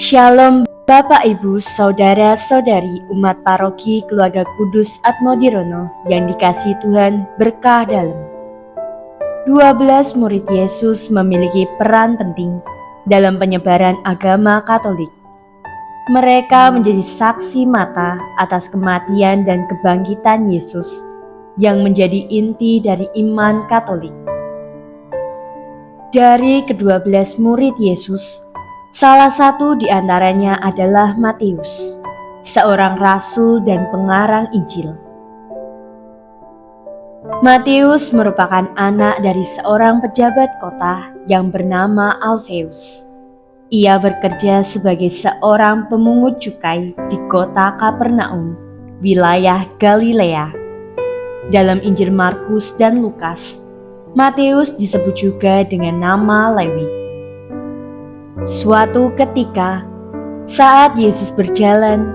Shalom Bapak Ibu, Saudara-saudari umat paroki Keluarga Kudus Atmodirono yang dikasihi Tuhan berkah dalam. 12 murid Yesus memiliki peran penting dalam penyebaran agama Katolik. Mereka menjadi saksi mata atas kematian dan kebangkitan Yesus yang menjadi inti dari iman Katolik. Dari ke-12 murid Yesus, salah satu di antaranya adalah Matius, seorang rasul dan pengarang Injil. Matius merupakan anak dari seorang pejabat kota yang bernama Alfeus. Ia bekerja sebagai seorang pemungut cukai di kota Kapernaum, wilayah Galilea. Dalam Injil Markus dan Lukas, Matius disebut juga dengan nama Lewi. Suatu ketika, saat Yesus berjalan,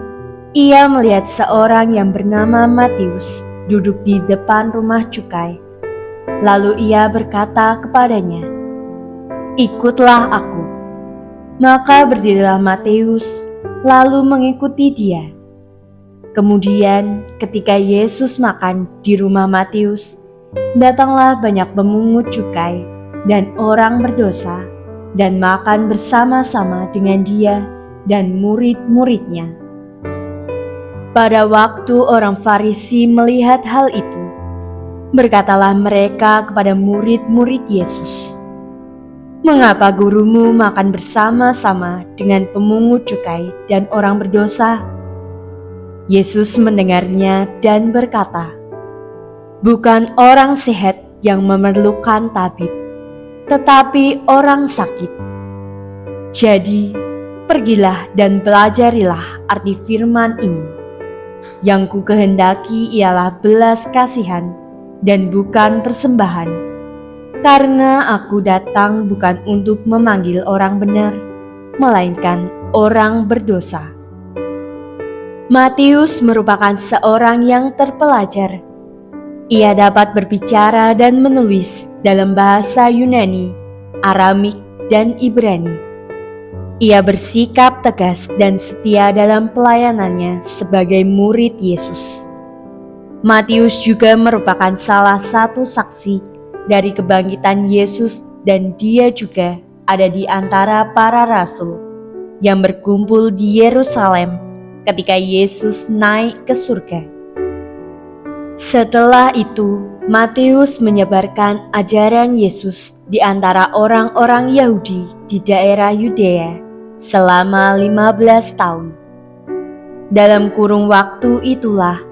ia melihat seorang yang bernama Matius duduk di depan rumah cukai. Lalu ia berkata kepadanya, "Ikutlah aku." Maka berdirilah Matius, lalu mengikuti dia. Kemudian ketika Yesus makan di rumah Matius, datanglah banyak pemungut cukai dan orang berdosa dan makan bersama-sama dengan dia dan murid-muridnya. Pada waktu orang Farisi melihat hal itu, berkatalah mereka kepada murid-murid Yesus, "Mengapa gurumu makan bersama-sama dengan pemungut cukai dan orang berdosa?" Yesus mendengarnya dan berkata, "Bukan orang sehat yang memerlukan tabib, tetapi orang sakit. Jadi, pergilah dan pelajarilah arti firman ini. Yang ku kehendaki ialah belas kasihan dan bukan persembahan, karena aku datang bukan untuk memanggil orang benar, melainkan orang berdosa." Matius merupakan seorang yang terpelajar. Ia dapat berbicara dan menulis dalam bahasa Yunani, Aramik, dan Ibrani. Ia bersikap tegas dan setia dalam pelayanannya sebagai murid Yesus. Matius juga merupakan salah satu saksi dari kebangkitan Yesus dan dia juga ada di antara para rasul yang berkumpul di Yerusalem ketika Yesus naik ke surga. Setelah itu, Matius menyebarkan ajaran Yesus di antara orang-orang Yahudi di daerah Yudea selama 15 tahun. Dalam kurun waktu itulah,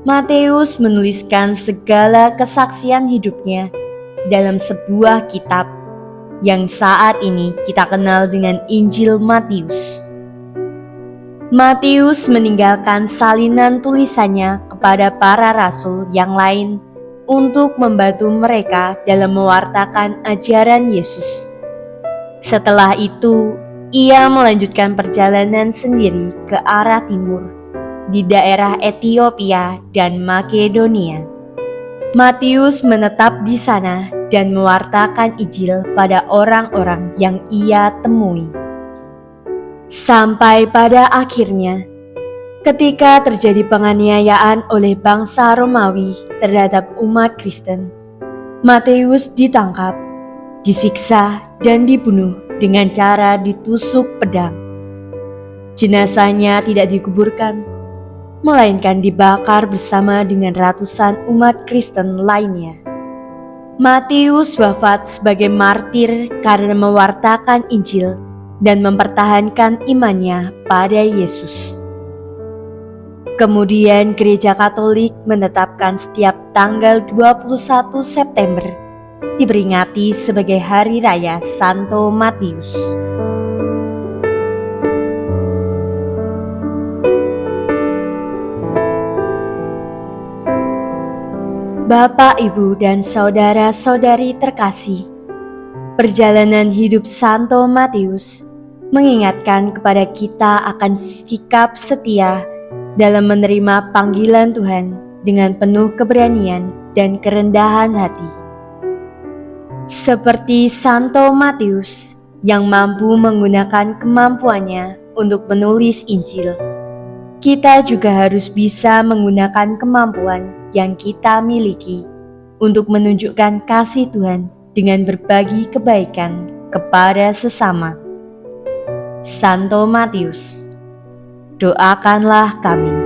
Matius menuliskan segala kesaksian hidupnya dalam sebuah kitab yang saat ini kita kenal dengan Injil Matius. Matius meninggalkan salinan tulisannya kepada para rasul yang lain untuk membantu mereka dalam mewartakan ajaran Yesus. Setelah itu, ia melanjutkan perjalanan sendiri ke arah timur, di daerah Etiopia dan Makedonia. Matius menetap di sana dan mewartakan Injil pada orang-orang yang ia temui. Sampai pada akhirnya, ketika terjadi penganiayaan oleh bangsa Romawi terhadap umat Kristen, Matius ditangkap, disiksa, dan dibunuh dengan cara ditusuk pedang. Jenazahnya tidak dikuburkan, melainkan dibakar bersama dengan ratusan umat Kristen lainnya. Matius wafat sebagai martir karena mewartakan Injil dan mempertahankan imannya pada Yesus. Kemudian Gereja Katolik menetapkan setiap tanggal 21 September diperingati sebagai Hari Raya Santo Matius. Bapak, Ibu, dan saudara-saudari terkasih, perjalanan hidup Santo Matius mengingatkan kepada kita akan sikap setia dalam menerima panggilan Tuhan dengan penuh keberanian dan kerendahan hati. Seperti Santo Matius yang mampu menggunakan kemampuannya untuk menulis Injil. Kita juga harus bisa menggunakan kemampuan yang kita miliki untuk menunjukkan kasih Tuhan dengan berbagi kebaikan kepada sesama. Santo Matius, doakanlah kami.